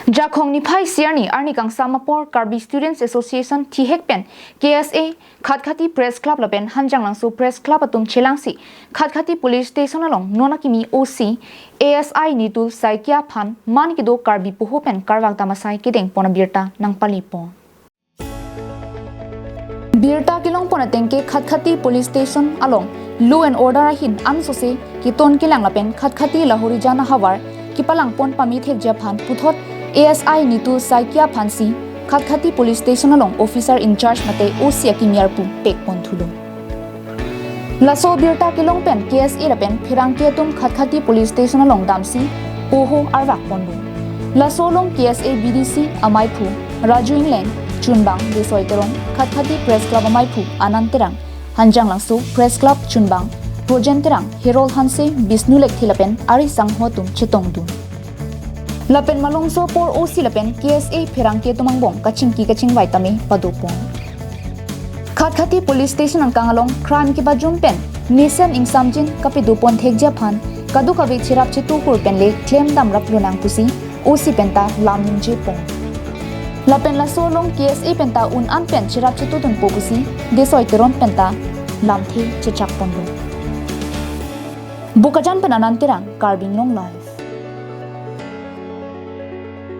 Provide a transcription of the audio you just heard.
Jakong ni Pai Siarni Arni Kang Samapor Karbi Students Association Thihekpen KSA Khatkhati Press Club Laben Hanjang Langsu Press Club Atum Chelangsi Khatkhati Police Station along Nonakimi OC ASI Nitul Saikia Phan Manikido Karbi Poho Pen Karvak Damasai Kideng Pona Birta Nang Palipon Birta Kilong Pona Tenke Khatkhati Police Station along Law and Order Hin Ansose Kiton Kilang Lapen Khatkhati Lahori Jana Hawar Kipalang Pon Pamit Japan Puthot ASI Nitul Saikia Phansi Khatkhati Police Station along Officer in Charge Mate OC akimi Pek Pon Thulung Laso Birta Kilong Pen KSA Lapen Pherangke atum Khatkhati Police Station along Damsi poho arvak pondu Laso long KSA BDC Amai Phu Raju Ingleng Chunbang Desoiterong Khatkhati Press Club Amai Phu Ananterang Hanjang Langsu Press Club Chunbang Projenterang Herol Hanse Bisnulek Thilapen Ari Sang Hotum Chetongdu Lapen malongso por OC lapen KSA Pherangke tumangbong kaching waitame padopong Khatkhati Police Station ang kangalong crime ki bajum pen Nisan ing samjin kapidupon thegja phan kadu kabi chirap chitu kur pen le claim dam rap lunang pusi OC penta lamning je pong Lapen la solong KSA penta un an pen chirap chitu tun pokusi desoiteron penta lamthe chichak pondo Bukajan pen anantirang karbing long lai